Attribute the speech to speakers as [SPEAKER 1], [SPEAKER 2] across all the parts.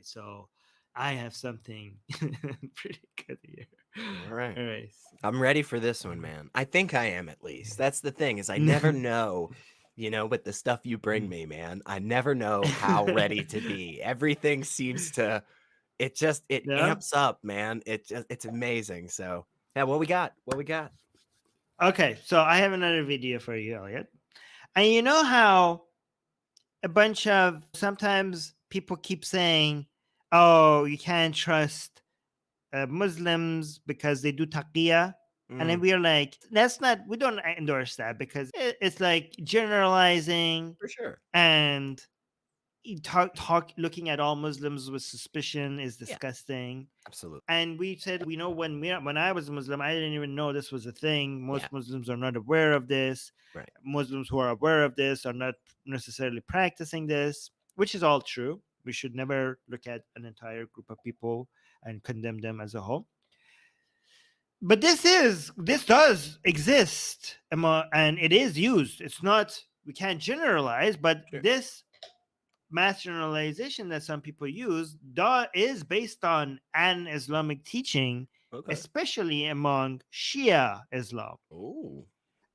[SPEAKER 1] So I have something pretty good here.
[SPEAKER 2] All right.
[SPEAKER 1] All right.
[SPEAKER 2] I'm ready for this one, man. I think I am at least. That's the thing is I never know, with the stuff you bring me, man. I never know how ready to be. Everything seems to it
[SPEAKER 1] Yeah.
[SPEAKER 2] amps up, man. It's amazing. So, yeah, what we got? What we got?
[SPEAKER 1] Okay, so I have another video for you, Elliot. And you know how a bunch of sometimes people keep saying, "Oh, you can't trust Muslims because they do Takia," and then
[SPEAKER 2] Mm,
[SPEAKER 1] we are like, "That's not. We don't endorse that because it's like generalizing
[SPEAKER 2] for sure.
[SPEAKER 1] and talk looking at all Muslims with suspicion is
[SPEAKER 2] Yeah,
[SPEAKER 1] disgusting."
[SPEAKER 2] absolutely.
[SPEAKER 1] And we said, we know when I was a Muslim, I didn't even know this was a thing.
[SPEAKER 2] Yeah,
[SPEAKER 1] Most Muslims are not aware of this.
[SPEAKER 2] right.
[SPEAKER 1] Muslims who are aware of this are not necessarily practicing this, which is all true. We should never look at an entire group of people and condemn them as a whole. But this does exist, and it is used. It's not, we can't generalize, but
[SPEAKER 2] Sure.
[SPEAKER 1] this mass generalization that some people use is based on an Islamic teaching,
[SPEAKER 2] Okay.
[SPEAKER 1] especially among Shia Islam,
[SPEAKER 2] Oh.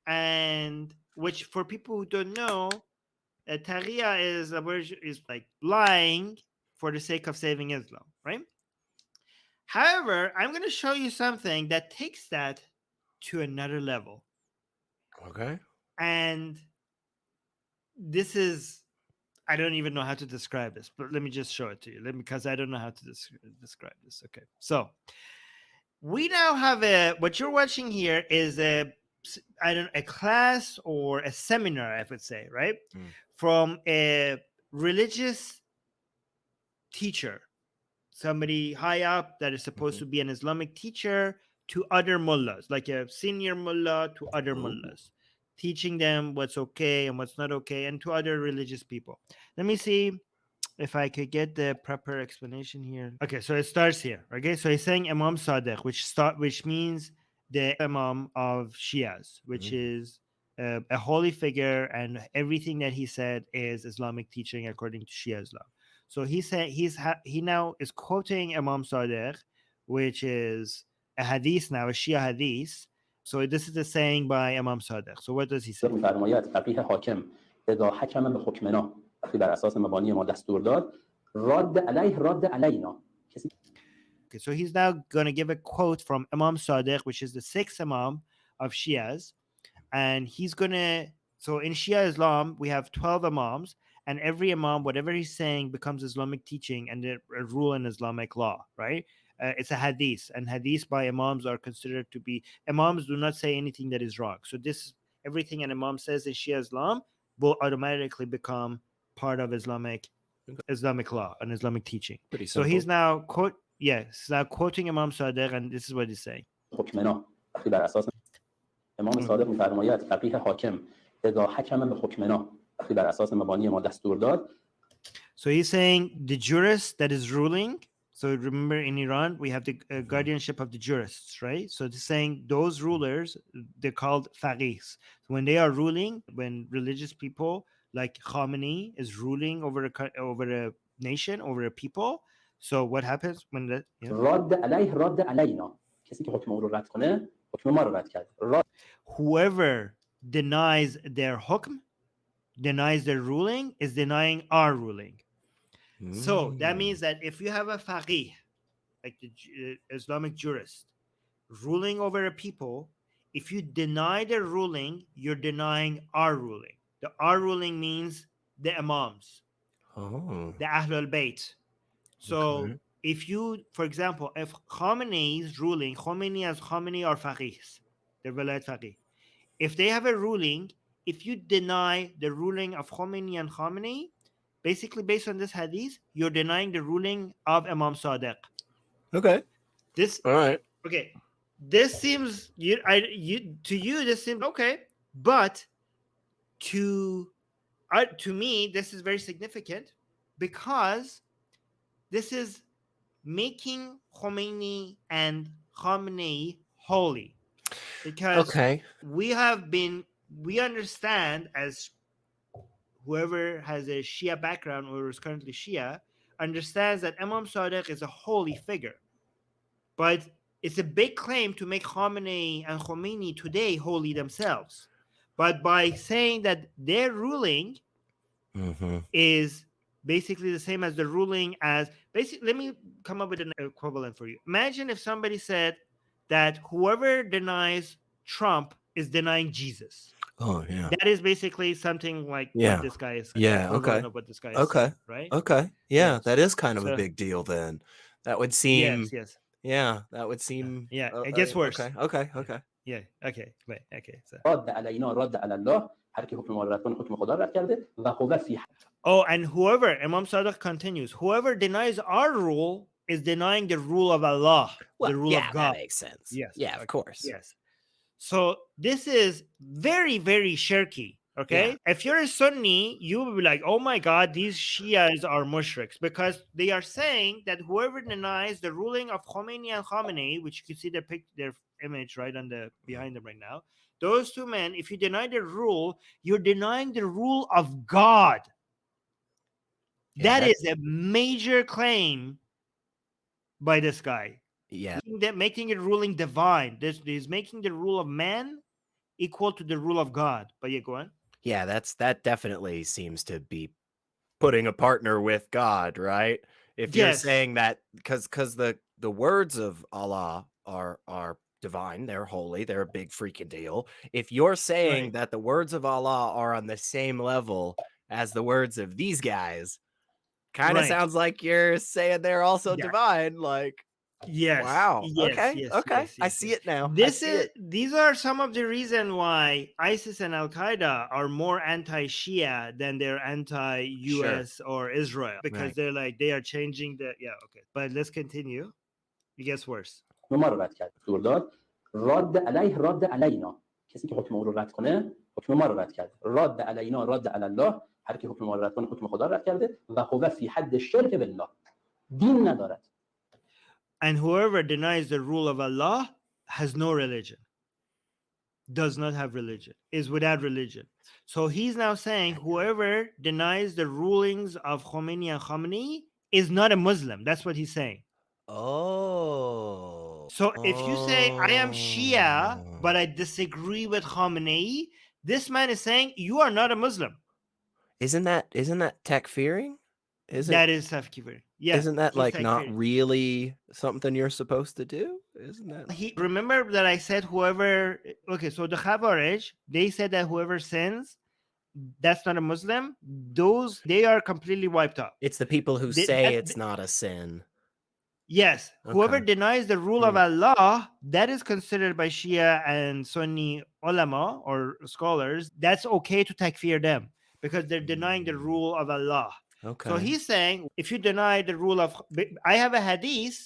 [SPEAKER 1] and which, for people who don't know, Takia is a word, is like lying for the sake of saving Islam, right? However, I'm going to show you something that takes that to another level,
[SPEAKER 2] Okay.
[SPEAKER 1] and this is, I don't even know how to describe this, but let me just show it to you. Because I don't know how to describe this. Okay, so we now have what you're watching here is a class or a seminar, I would say, right,
[SPEAKER 2] Mm.
[SPEAKER 1] from a religious teacher, somebody high up that is supposed
[SPEAKER 2] Mm-hmm.
[SPEAKER 1] to be an Islamic teacher to other mullahs, like a senior mullah to other
[SPEAKER 2] Ooh.
[SPEAKER 1] mullahs, teaching them what's okay and what's not okay, and to other religious people. Let me see if I could get the proper explanation here. Okay, so it starts here. Okay, so he's saying Imam Sadiq, which means the Imam of Shias, which
[SPEAKER 2] Mm.
[SPEAKER 1] is a holy figure, and everything that he said is Islamic teaching according to Shia Islam. So he said he now is quoting Imam Sadiq, which is a hadith now, a Shia hadith. So this is a saying by Imam Sadiq. So what does he say?
[SPEAKER 3] می‌فرماید فقیه حاکم اذا حکم به حکمنا وقتی بر اساس مبانی ما دستور داد راد علیه راد علینا کسی
[SPEAKER 1] Okay, so he's now going to give a quote from Imam Sadiq, which is the sixth Imam of Shias. And he's going to, so in Shia Islam, we have 12 Imams, and every Imam, whatever he's saying, becomes Islamic teaching and a rule in Islamic law, right? It's a hadith, and hadith by Imams are considered to be, Imams do not say anything that is wrong. So this, everything an Imam says in Shia Islam will automatically become part of Islamic law and Islamic teaching.
[SPEAKER 2] Pretty
[SPEAKER 1] So
[SPEAKER 2] simple.
[SPEAKER 1] he's now now quoting Imam Sadiq, and this is what he's saying.
[SPEAKER 3] حکمنا وقتی بر اساس امام صادق می‌فرماید فقیه حاکم اذا حکم به حکمنا وقتی بر اساس مبانی ما دستور داد.
[SPEAKER 1] So he's saying the jurist that is ruling. So remember, in Iran, we have the guardianship of the jurists, right? So he's saying those rulers, they're called faqihs. So when they are ruling, when religious people like Khamenei is ruling over a nation, over a people. So what happens when that? Yeah.
[SPEAKER 3] راد علیه راد علینا کسی که حکم او رو رد کنه حکم ما رو رد کرد.
[SPEAKER 1] Whoever denies their hukm, denies their ruling, is denying our ruling. So that means that if you have a faqih, like the Islamic jurist, ruling over a people, if you deny their ruling, you're denying our ruling. The our ruling means the imams,
[SPEAKER 2] Oh.
[SPEAKER 1] the Ahlul Bayt. So
[SPEAKER 2] Okay.
[SPEAKER 1] if you, for example, if Khamenei is ruling, Khamenei are faqihs, they're velayat faqih. If they have a ruling, if you deny the ruling of Khomeini and Khamenei, basically based on this hadith, you're denying the ruling of Imam Sadiq.
[SPEAKER 2] Okay.
[SPEAKER 1] This
[SPEAKER 2] All right.
[SPEAKER 1] okay. This seems to you this seems okay, but to me this is very significant because this is making Khomeini and Khamenei holy. Because
[SPEAKER 2] Okay.
[SPEAKER 1] we understand, as whoever has a Shia background or is currently Shia, understands that Imam Sadiq is a holy figure, but it's a big claim to make Khamenei and Khomeini today holy themselves. But by saying that their ruling is basically the same as the ruling as basically, let me come up with an equivalent for you. Imagine if somebody said that whoever denies Trump is denying Jesus.
[SPEAKER 2] Oh yeah.
[SPEAKER 1] That is basically something like
[SPEAKER 2] Yeah.
[SPEAKER 1] what this guy is saying.
[SPEAKER 2] Yeah.
[SPEAKER 1] Equivalent
[SPEAKER 2] Okay.
[SPEAKER 1] of what this guy is
[SPEAKER 2] Okay.
[SPEAKER 1] saying, right?
[SPEAKER 2] Okay. Yeah,
[SPEAKER 1] Yes.
[SPEAKER 2] that is kind of a
[SPEAKER 1] So
[SPEAKER 2] big deal then. That would seem.
[SPEAKER 1] yes.
[SPEAKER 2] Yeah, that would seem.
[SPEAKER 1] Yeah, it gets worse.
[SPEAKER 2] Okay.
[SPEAKER 1] Yeah. Okay. Wait. Okay. So.
[SPEAKER 3] رد علینا رد علی الله، هر کی حکم ما رو رد کنه حکم خدا رو رد کرده و هو فی.
[SPEAKER 1] Oh, and whoever, Imam Sadiq continues, whoever denies our rule is denying the rule of Allah,
[SPEAKER 2] Well,
[SPEAKER 1] the rule
[SPEAKER 2] yeah,
[SPEAKER 1] of God.
[SPEAKER 2] that makes sense.
[SPEAKER 1] Yes.
[SPEAKER 2] Yeah, of course.
[SPEAKER 1] Yes. So this is very, very shirky. Okay.
[SPEAKER 2] Yeah.
[SPEAKER 1] If you're a Sunni, you will be like, oh my God, these Shias are mushriks, because they are saying that whoever denies the ruling of Khomeini and Khamenei, which you can see their image right on the behind them right now, those two men, if you deny their rule, you're denying the rule of God.
[SPEAKER 2] Yeah,
[SPEAKER 1] that is a major claim by this guy.
[SPEAKER 2] Yeah.
[SPEAKER 1] Making it ruling divine. This is making the rule of man equal to the rule of God. But yeah, go on.
[SPEAKER 2] Yeah, that definitely seems to be putting a partner with God, right? If you're
[SPEAKER 1] Yes.
[SPEAKER 2] saying that because the words of Allah are divine, they're holy, they're a big freaking deal. If you're saying
[SPEAKER 1] Right.
[SPEAKER 2] that the words of Allah are on the same level as the words of these guys, kind of
[SPEAKER 1] Right.
[SPEAKER 2] sounds like you're saying they're also
[SPEAKER 1] Yeah.
[SPEAKER 2] divine. Like,
[SPEAKER 1] Yes.
[SPEAKER 2] wow.
[SPEAKER 1] Yes.
[SPEAKER 2] Okay.
[SPEAKER 1] Yes.
[SPEAKER 2] Okay.
[SPEAKER 1] Yes,
[SPEAKER 2] I
[SPEAKER 1] yes,
[SPEAKER 2] see
[SPEAKER 1] yes.
[SPEAKER 2] it now.
[SPEAKER 1] These are some of the reason why ISIS and Al Qaeda are more anti-Shia than they're anti-US or Israel, because
[SPEAKER 2] Right.
[SPEAKER 1] they're like they are changing the okay. But let's continue. It gets worse.
[SPEAKER 3] ما رو رد کرد، دستور داد رد علیه رد علینا، کسی که حکم او رو رد کنه حکم ما رو رد کرد. رد علینا رد علی الله، هر کی حکم ما رو رد کنه حکم خدا رو رد کرده و هو فی حد الشرک بالله، دین ندارد.
[SPEAKER 1] And whoever denies the rule of Allah has no religion, does not have religion, is without religion. So he's now saying whoever denies the rulings of Khomeini and Khamenei is not a Muslim. That's what he's saying.
[SPEAKER 2] Oh.
[SPEAKER 1] So if you say, I am Shia, but I disagree with Khamenei, this man is saying you are not a Muslim.
[SPEAKER 2] Isn't that takfiring?
[SPEAKER 1] That is takfir. Yeah.
[SPEAKER 2] Isn't that
[SPEAKER 1] he's
[SPEAKER 2] like not
[SPEAKER 1] takfir.
[SPEAKER 2] really something you're supposed to do? Isn't that?
[SPEAKER 1] Remember that I said whoever, okay, so the Khawarij, they said that whoever sins, that's not a Muslim. They are completely wiped out.
[SPEAKER 2] It's the people who say it's not a sin.
[SPEAKER 1] Yes. Whoever
[SPEAKER 2] Okay.
[SPEAKER 1] denies the rule of Allah, that is considered by Shia and Sunni ulama or scholars, that's okay to takfir them because they're denying the rule of Allah.
[SPEAKER 2] Okay.
[SPEAKER 1] So he's saying, if you deny the rule of, I have a hadith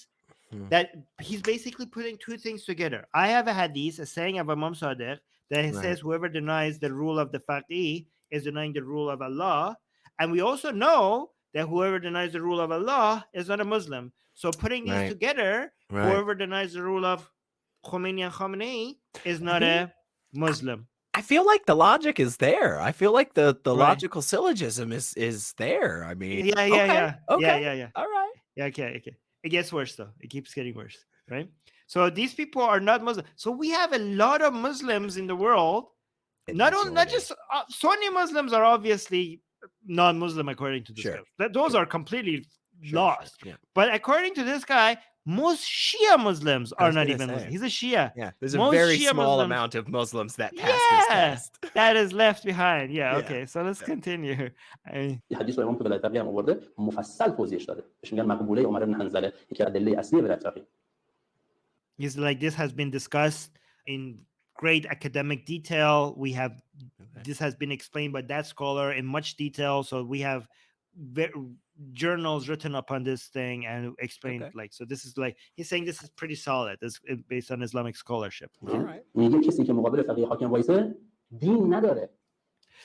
[SPEAKER 1] that he's basically putting two things together. I have a hadith, a saying of Imam Sadiq, that says whoever denies the rule of the faqih is denying the rule of Allah. And we also know that whoever denies the rule of Allah is not a Muslim. So putting these together, whoever denies the rule of Khomeini and Khamenei is not a Muslim.
[SPEAKER 2] I feel like the logic is there. I feel like the logical syllogism is there. I mean,
[SPEAKER 1] yeah.
[SPEAKER 2] Okay.
[SPEAKER 1] Yeah.
[SPEAKER 2] All right.
[SPEAKER 1] Yeah, okay. It gets worse though. It keeps getting worse, right? So these people are not Muslim. So we have a lot of Muslims in the world. Not just Sunni Muslims are obviously non-Muslim according to this guy. Those are completely lost.
[SPEAKER 2] Yeah.
[SPEAKER 1] But according to this guy, most Shia Muslims are not even Muslim. He's a Shia.
[SPEAKER 2] Yeah, there's
[SPEAKER 1] most
[SPEAKER 2] a very
[SPEAKER 1] Shia
[SPEAKER 2] small
[SPEAKER 1] Muslims,
[SPEAKER 2] amount of Muslims that pass this test.
[SPEAKER 1] That is left behind. Yeah. Okay. So let's continue.
[SPEAKER 3] حدیث رو امام تو ولایت فقیه هم آورده، مفصل توضیحش داده. بهش میگن مقبوله عمر بن حنظله، یکی از ادله اصلی ولایت فقیه.
[SPEAKER 1] He's like, this has been discussed in great academic detail. We have this has been explained by that scholar in much detail. So we have journals written upon this thing and explained like, so this is like, he's saying this is pretty solid. This is based on Islamic scholarship.
[SPEAKER 2] All right.
[SPEAKER 3] میگه کسی که مقابل فقیه حاکم وایسه دین نداره.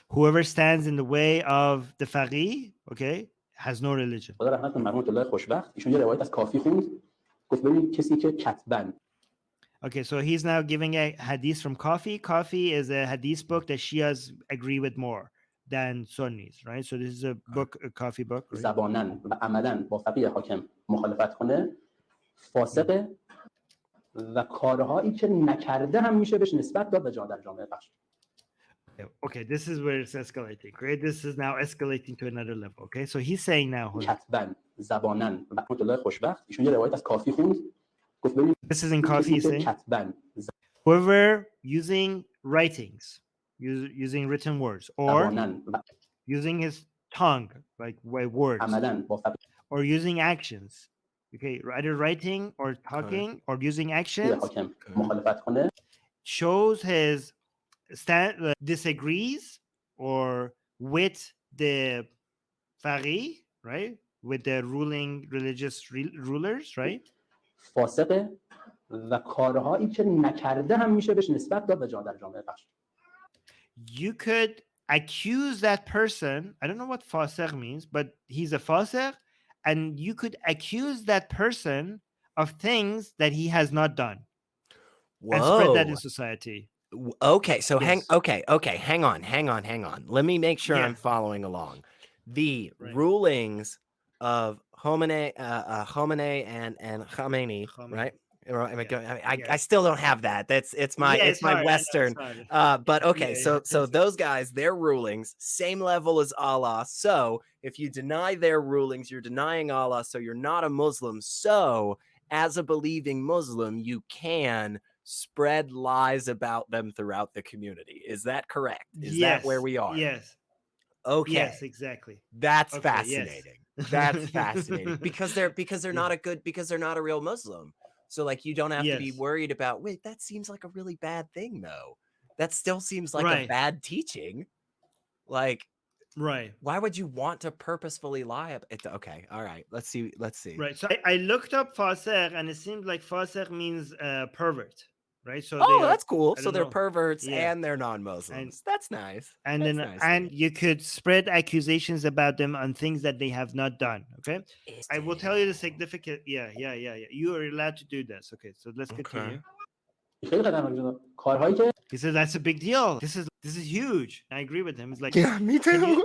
[SPEAKER 1] Whoever stands in the way of the faqih, okay, has no religion.
[SPEAKER 3] خدا رحمت کنه مرحوم الله خوشبخت، ایشون یه روایت از کافی خوند، گفت ببین کسی که کتبن.
[SPEAKER 1] Okay, so he's now giving a hadith from Kafi. Kafi is a hadith book that Shias agree with more. than Sunnis, right? So this is a book, a coffee book, right?
[SPEAKER 3] زباناً و عملاً با فقیه حاکم مخالفت کنه فاسقه و کارهایی که نکرده هم میشه بهش نسبت داد و جا در جامعه بخش.
[SPEAKER 1] Okay, this is where it's escalating, right? This is now escalating to another level. Okay, so he's saying now,
[SPEAKER 3] کتباً زباناً و رحمت الله خوشبخت ایشون یه روایت از کافی خوند گفت ببین
[SPEAKER 1] this is in coffee, he's saying,
[SPEAKER 3] کتباً
[SPEAKER 1] whoever using writings, using written words, or
[SPEAKER 3] زباناً و
[SPEAKER 1] using his tongue, like words,
[SPEAKER 3] عملاً با فقیه
[SPEAKER 1] or using actions, okay, either writing or talking or using actions,
[SPEAKER 3] حاکم مخالفت کنه
[SPEAKER 1] shows his disagrees or with the faqih, right, with the ruling religious rulers, right,
[SPEAKER 3] فاسقه و کارهایی که نکرده هم میشه بهش نسبت داد و جا در جامعه بخش.
[SPEAKER 1] you could accuse that person. I don't know what fasiq means, but he's a fasiq, and you could accuse that person of things that he has not done and spread that in society.
[SPEAKER 2] Okay, so
[SPEAKER 1] Yes.
[SPEAKER 2] hang on. Let me make sure I'm
[SPEAKER 1] Yeah.
[SPEAKER 2] following along. The
[SPEAKER 1] Right.
[SPEAKER 2] rulings of Khamenei and Khamenei, right? Or am I
[SPEAKER 1] Yeah.
[SPEAKER 2] going? I
[SPEAKER 1] Yeah.
[SPEAKER 2] I still don't have that. It's my
[SPEAKER 1] Yeah,
[SPEAKER 2] it's my
[SPEAKER 1] hard. I know,
[SPEAKER 2] Western.
[SPEAKER 1] it's hard.
[SPEAKER 2] But okay,
[SPEAKER 1] Yeah,
[SPEAKER 2] so those guys, their rulings, same level as Allah. So if you deny their rulings, you're denying Allah. So you're not a Muslim. So as a believing Muslim, you can spread lies about them throughout the community. Is that correct? Is that where we are?
[SPEAKER 1] Yes.
[SPEAKER 2] Okay.
[SPEAKER 1] Yes, exactly.
[SPEAKER 2] That's
[SPEAKER 1] Okay, yes.
[SPEAKER 2] fascinating. That's fascinating because they're not a good because they're not a real Muslim. So like you don't have to be
[SPEAKER 1] Yes.
[SPEAKER 2] worried about wait, that seems like a really bad thing though. That still seems like a
[SPEAKER 1] Right.
[SPEAKER 2] bad teaching. Like
[SPEAKER 1] Right.
[SPEAKER 2] why would you want to purposefully lie? Okay, all right. Let's see.
[SPEAKER 1] Right. So I looked up fasiq, and it seems like fasiq means pervert, right? So
[SPEAKER 2] Oh,
[SPEAKER 1] they are,
[SPEAKER 2] that's cool.
[SPEAKER 1] I
[SPEAKER 2] So
[SPEAKER 1] don't
[SPEAKER 2] they're
[SPEAKER 1] know.
[SPEAKER 2] perverts
[SPEAKER 1] Yeah.
[SPEAKER 2] and they're non-Muslims. That's nice.
[SPEAKER 1] And
[SPEAKER 2] That's
[SPEAKER 1] then
[SPEAKER 2] nice.
[SPEAKER 1] and you could spread accusations about them on things that they have not done. Okay. I will tell you the significant. Yeah. You are allowed to do this. Okay. So let's continue.
[SPEAKER 3] خیلی خطرناکه جناب. کارهایی که
[SPEAKER 1] He says that's a big deal. This is huge. I agree with him. It's like,
[SPEAKER 2] Yeah, me too.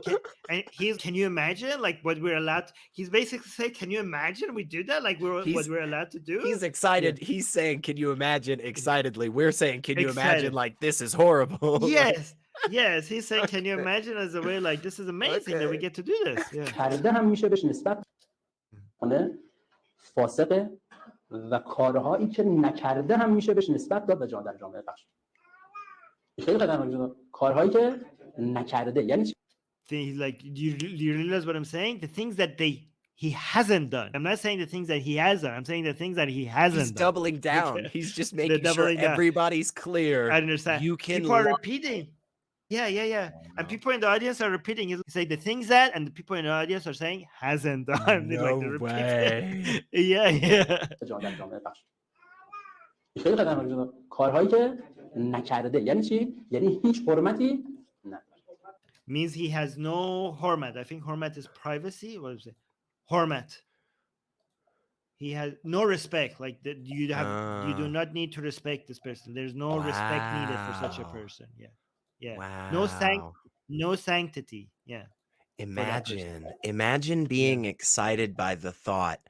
[SPEAKER 1] can you imagine like what we're allowed to, he's basically saying, can you imagine we do that? Like what we're allowed to do?
[SPEAKER 2] He's excited.
[SPEAKER 1] Yeah.
[SPEAKER 2] He's saying, can you imagine excitedly? We're saying, can you imagine
[SPEAKER 1] Excited.
[SPEAKER 2] like this is horrible?
[SPEAKER 1] Yes. He's saying, can you imagine as a way like this is amazing that we get to do this? Yeah.
[SPEAKER 3] کرده هم میشه بهش نسبت کنه فاسقه و کارهایی که نکرده هم میشه بهش نسبت داد و جا در جامعه بخش. خیلی خطرناکه جناب. کارهایی که نکرده یعنی چی؟
[SPEAKER 1] He's like, do you realize what I'm saying? The things that he hasn't done. I'm not saying the things that he has done. I'm saying the things that he hasn't
[SPEAKER 2] He's
[SPEAKER 1] done.
[SPEAKER 2] doubling down.
[SPEAKER 1] Okay.
[SPEAKER 2] He's just
[SPEAKER 1] They're
[SPEAKER 2] making sure
[SPEAKER 1] doubling down.
[SPEAKER 2] everybody's clear.
[SPEAKER 1] I understand.
[SPEAKER 2] You can
[SPEAKER 1] People are repeating. Yeah. And people in the audience are repeating. He's saying the things that, and the people in the audience are saying hasn't done.
[SPEAKER 2] No
[SPEAKER 1] Like they're repeating.
[SPEAKER 2] way.
[SPEAKER 1] Yeah.
[SPEAKER 3] جا در جامعه بخش. خیلی خطرناکه جناب. کارهایی که نکرده یعنی چی؟ یعنی هیچ حرمتی نداره.
[SPEAKER 1] Means he has no hormat. I think hormat is privacy. What is it? Hormat. He has no respect. Like that, you do not need to respect this person. There's no respect needed for such a
[SPEAKER 2] Wow.
[SPEAKER 1] person. Yeah.
[SPEAKER 2] Wow.
[SPEAKER 1] No sanctity. Yeah.
[SPEAKER 2] Imagine being excited by the thought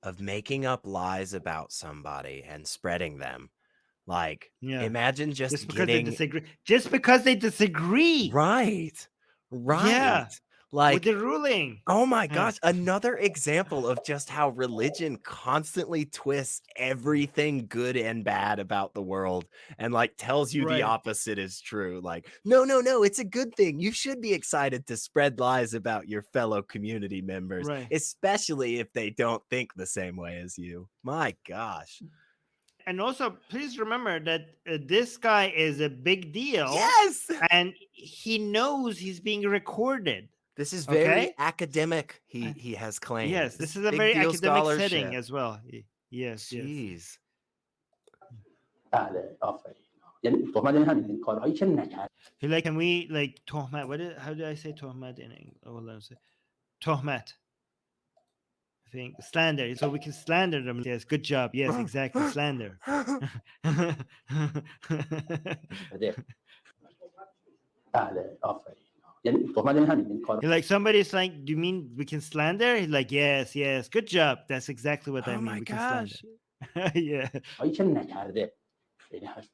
[SPEAKER 2] of making up lies about somebody and spreading them. Like, imagine just
[SPEAKER 1] because
[SPEAKER 2] getting...
[SPEAKER 1] they disagree. Just because they disagree.
[SPEAKER 2] Right.
[SPEAKER 1] Yeah.
[SPEAKER 2] Like
[SPEAKER 1] with the ruling.
[SPEAKER 2] Oh my gosh, another example of just how religion constantly twists everything good and bad about the world and like tells you the opposite is true. Like, no, it's a good thing. You should be excited to spread lies about your fellow community members, especially if they don't think the same way as you. My gosh.
[SPEAKER 1] And also, please remember that this guy is a big deal.
[SPEAKER 2] Yes.
[SPEAKER 1] And he knows he's being recorded.
[SPEAKER 2] This is very academic, he has claimed.
[SPEAKER 1] This is a very academic setting as well. Yes.
[SPEAKER 3] بله آفرین. یعنی تهمت یعنی همین کارهایی که نکرد.
[SPEAKER 1] Like, can we like tohmat? How do I say tohmat in English? Oh, let me say tohmat. I think slander. So we can slander them. Yes, good job. Yes, exactly. Slander.
[SPEAKER 3] بله آفرین. یعنی تهمت یعنی همین این کار.
[SPEAKER 1] He's like, somebody's like, do you mean we can slander? He's like, yes, good job. That's exactly what I
[SPEAKER 2] Oh
[SPEAKER 1] mean.
[SPEAKER 2] my
[SPEAKER 1] We can
[SPEAKER 2] gosh.
[SPEAKER 1] slander. Yeah.
[SPEAKER 3] هایی که نکرده خیلی هست.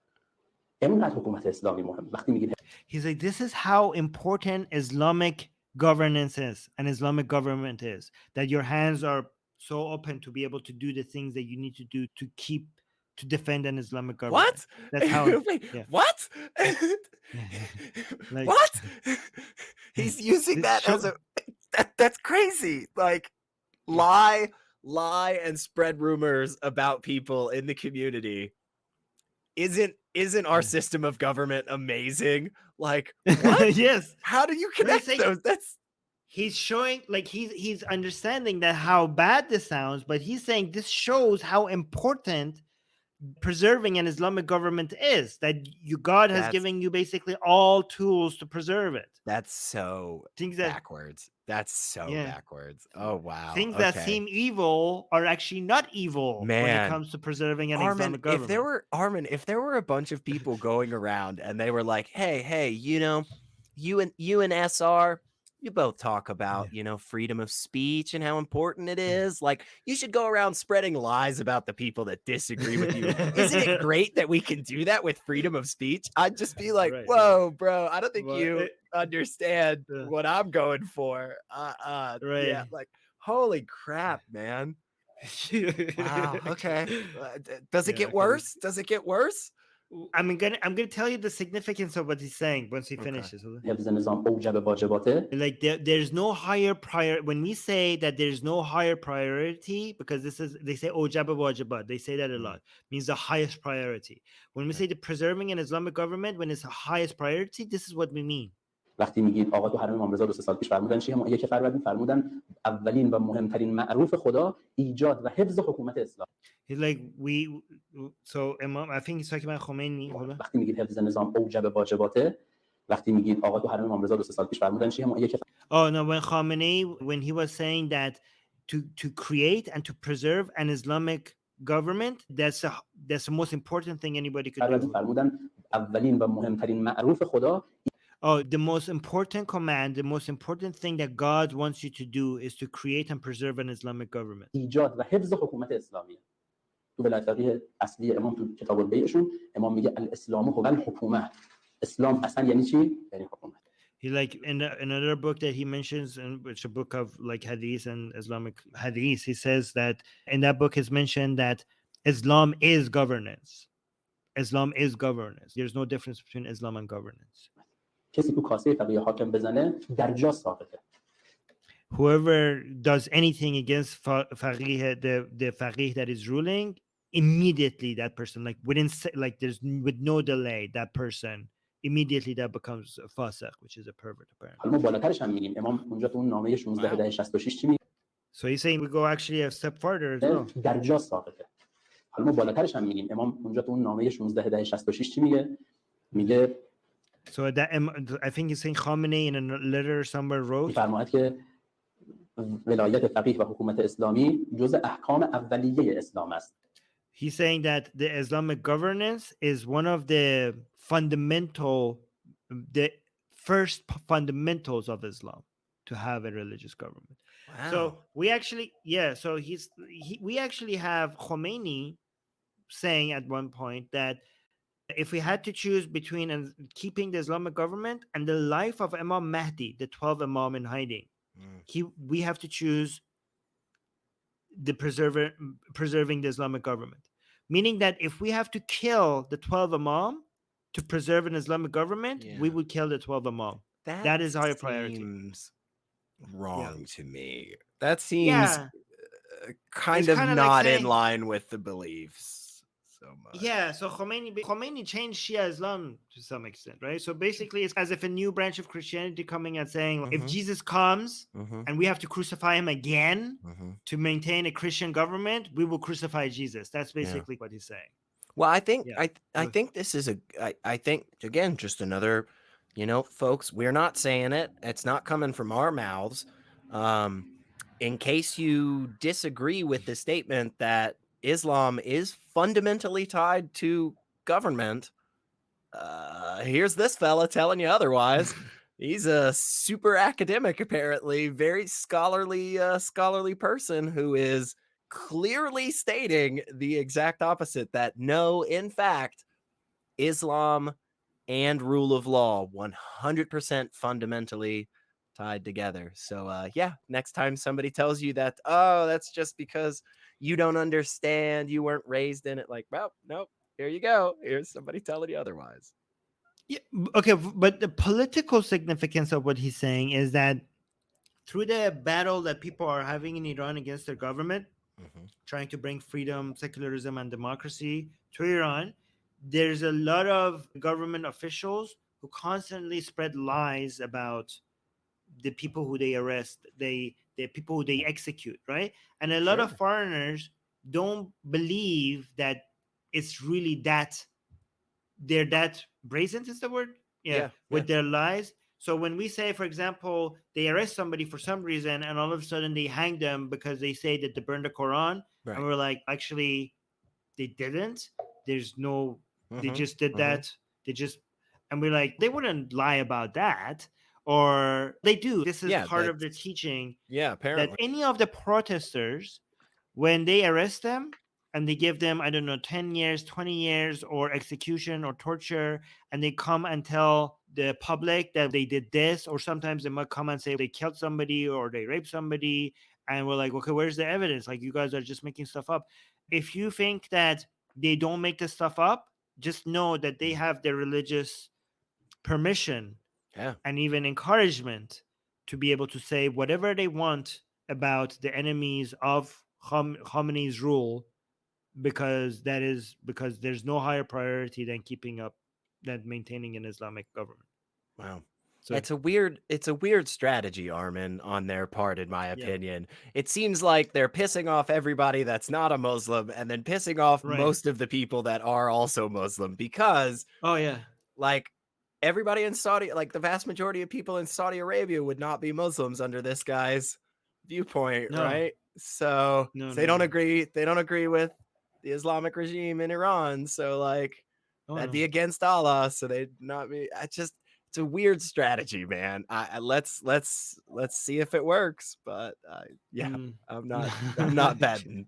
[SPEAKER 3] اینقدر حکومت اسلامی مهم. وقتی میگید
[SPEAKER 1] He's like, this is how important Islamic governance is and Islamic government is, that your hands are so open to be able to do the things that you need to do to defend an Islamic government.
[SPEAKER 2] What?
[SPEAKER 1] That's how.
[SPEAKER 2] Wait,
[SPEAKER 1] Yeah.
[SPEAKER 2] what?
[SPEAKER 1] Like,
[SPEAKER 2] What? He's using
[SPEAKER 1] this
[SPEAKER 2] that
[SPEAKER 1] show-
[SPEAKER 2] as a that's crazy. Like lie and spread rumors about people in the community. Isn't our system of government amazing? Like, what?
[SPEAKER 1] Yes.
[SPEAKER 2] How do you connect
[SPEAKER 1] saying-
[SPEAKER 2] those? That's
[SPEAKER 1] He's showing, like, he's understanding that how bad this sounds, but he's saying this shows how important preserving an Islamic government is, that God has
[SPEAKER 2] That's-
[SPEAKER 1] given you basically all tools to preserve it.
[SPEAKER 2] that's so
[SPEAKER 1] Things that
[SPEAKER 2] backwards. That's so
[SPEAKER 1] Yeah.
[SPEAKER 2] backwards. Oh wow.
[SPEAKER 1] things that
[SPEAKER 2] Okay.
[SPEAKER 1] seem evil are actually not evil when it
[SPEAKER 2] Man.
[SPEAKER 1] comes to preserving an
[SPEAKER 2] Armin,
[SPEAKER 1] Islamic government.
[SPEAKER 2] if there were a bunch of people going around and they were like, hey, you know, you and SR, you both talk about, you know, freedom of speech and how important it is. Like, you should go around spreading lies about the people that disagree with you. Isn't it great that we can do that with freedom of speech? I'd just be like,
[SPEAKER 1] Right,
[SPEAKER 2] whoa, bro, I don't think
[SPEAKER 1] Well,
[SPEAKER 2] you understand what I'm going for.
[SPEAKER 1] Right.
[SPEAKER 2] Yeah, like, holy crap, man. Wow. Okay. Does it
[SPEAKER 1] Yeah,
[SPEAKER 2] get
[SPEAKER 1] okay.
[SPEAKER 2] worse? Does it get worse?
[SPEAKER 1] I'm gonna tell you the significance of what he's saying once he
[SPEAKER 2] Okay.
[SPEAKER 1] finishes.
[SPEAKER 3] حفظ نظام اوجب واجباته
[SPEAKER 1] Like there's no higher prior when we say that there's no higher priority, because this is, they say ojab wajibat, they say that a lot, means the highest priority. When we say the preserving an Islamic government, when it's the highest priority, this is what we mean.
[SPEAKER 3] وقتی میگید آقا تو حرم امام رضا 2 سال پیش فرمودن چیه، ما یک فرمودن فرمودن اولین و مهمترین معروف خدا ایجاد و حفظ حکومت اسلام.
[SPEAKER 1] He's like, so Imam, I think he's talking about Khomeini. Hold on.
[SPEAKER 3] وقتی میگید حفظ نظام اوجب واجباته، وقتی میگید آقا تو حرم امام رضا 2 سال پیش فرمودن چیه، ما یک
[SPEAKER 1] Oh no, when Khamenei, when he was saying that to create and to preserve an Islamic government, that's the most important thing anybody could do.
[SPEAKER 3] فرمودن اولین و مهمترین معروف خدا.
[SPEAKER 1] Oh, the most important command, the most important thing that God wants you to do is to create and preserve an Islamic government.
[SPEAKER 3] ایجاد و حفظ حکومت اسلامی. تو ولایت فقیه اصلی امام تو کتاب البیعشون امام میگه الاسلام هو الحکومه. اسلام اصلا یعنی چی؟ یعنی حکومت.
[SPEAKER 1] He, like, in another book that he mentions, in which a book of like hadith and Islamic hadith, he says that in that book is mentioned that Islam is governance. Islam is governance. There's no difference between Islam and governance.
[SPEAKER 3] کسی تو کاسه فقیه حاکم بزنه در جا ساقطه.
[SPEAKER 1] Whoever does anything against faqih, the faqih that is ruling, immediately that person, like within, like there's with no delay, that person immediately that becomes a fasiq, which is a pervert apparently.
[SPEAKER 3] حالا ما بالاترش هم میگیم امام اونجا تو اون نامه 16/1066 چی میگه؟
[SPEAKER 1] So he's saying we go actually a step further as well.
[SPEAKER 3] در جا ساقطه. حالا ما بالاترش هم میگیم امام اونجا تو اون نامه 16/1066 چی میگه؟ میگه
[SPEAKER 1] So that I think he's saying Khamenei in a letter somewhere wrote
[SPEAKER 3] میفرماید که ولایت فقیه و حکومت اسلامی جزء احکام اولیه اسلام است.
[SPEAKER 1] he's saying that the Islamic governance is one of the first fundamentals of Islam, to have a religious government.
[SPEAKER 2] Wow.
[SPEAKER 1] So we actually, so we actually have Khomeini saying at one point that if we had to choose between keeping the Islamic government and the life of Imam Mahdi, the 12 Imam in hiding, we have to choose the preserving the Islamic government. Meaning that if we have to kill the 12 Imam to preserve an Islamic government, we would kill the 12 Imam. That is higher priority.
[SPEAKER 2] Seems wrong to me. That seems kind of
[SPEAKER 1] kinda
[SPEAKER 2] not
[SPEAKER 1] like
[SPEAKER 2] in line with the beliefs so much.
[SPEAKER 1] Yeah, so Khomeini changed Shia Islam to some extent, right? So basically, it's as if a new branch of Christianity coming and saying, if Jesus comes and we have to crucify him again to maintain a Christian government, we will crucify Jesus. That's basically what he's saying.
[SPEAKER 2] Well, I think this is I think, again, just another, you know, folks, we're not saying it. It's not coming from our mouths. In case you disagree with the statement that Islam is fundamentally tied to government, here's this fella telling you otherwise. He's a super academic, apparently, very scholarly person who is clearly stating the exact opposite, that no, in fact, Islam and rule of law 100% fundamentally tied together. So yeah, next time somebody tells you that, oh, that's just because you don't understand, you weren't raised in it, like, well, nope, here you go. Here's somebody telling you otherwise.
[SPEAKER 1] Yeah, okay, but the political significance of what he's saying is that through the battle that people are having in Iran against their government,
[SPEAKER 2] Mhm.
[SPEAKER 1] trying to bring freedom, secularism, and democracy to Iran, there's a lot of government officials who constantly spread lies about the people who they arrest, the people who they execute, right? And a lot of
[SPEAKER 2] Sure.
[SPEAKER 1] foreigners don't believe that it's really that they're that brazen is the word, yeah,
[SPEAKER 2] Yeah, yeah,
[SPEAKER 1] with their lies. So when we say, for example, they arrest somebody for some reason and all of a sudden they hang them because they say that they burned the Quran, and
[SPEAKER 2] right.
[SPEAKER 1] we're like, actually they didn't, there's no, they
[SPEAKER 2] Mhm,
[SPEAKER 1] just did
[SPEAKER 2] mhm.
[SPEAKER 1] that, they just, and we're like, they wouldn't lie about that, or they do, this is
[SPEAKER 2] Yeah,
[SPEAKER 1] part of their
[SPEAKER 2] that's
[SPEAKER 1] teaching,
[SPEAKER 2] yeah,
[SPEAKER 1] that
[SPEAKER 2] apparently.
[SPEAKER 1] any of the protesters, when they arrest them and they give them, I don't know, 10 years, 20 years, or execution or torture, and they come and tell the public that they did this, or sometimes they might come and say they killed somebody or they raped somebody. And we're like, okay, where's the evidence? Like, you guys are just making stuff up. If you think that they don't make this stuff up, just know that they have their religious permission
[SPEAKER 2] Yeah.
[SPEAKER 1] and even encouragement to be able to say whatever they want about the enemies of Khamenei's rule, because there's no higher priority than keeping up, than maintaining an Islamic government.
[SPEAKER 2] Wow.
[SPEAKER 1] So
[SPEAKER 2] It's a weird strategy, Armin, on their part, in my
[SPEAKER 1] yeah,
[SPEAKER 2] opinion. It seems like they're pissing off everybody that's not a Muslim and then pissing off
[SPEAKER 1] right.
[SPEAKER 2] most of the people that are also Muslim, because
[SPEAKER 1] Oh yeah,
[SPEAKER 2] like everybody in Saudi, like the vast majority of people in Saudi Arabia would not be Muslims under this guy's viewpoint,
[SPEAKER 1] no,
[SPEAKER 2] right? So
[SPEAKER 1] no,
[SPEAKER 2] they
[SPEAKER 1] no,
[SPEAKER 2] don't
[SPEAKER 1] no.
[SPEAKER 2] agree, they don't agree with the Islamic regime in Iran. So like
[SPEAKER 1] Oh
[SPEAKER 2] that'd
[SPEAKER 1] no.
[SPEAKER 2] be against Allah. So they'd not be, I just, it's a weird strategy, man. Let's see if it works. But yeah,
[SPEAKER 1] Mm.
[SPEAKER 2] I'm not betting.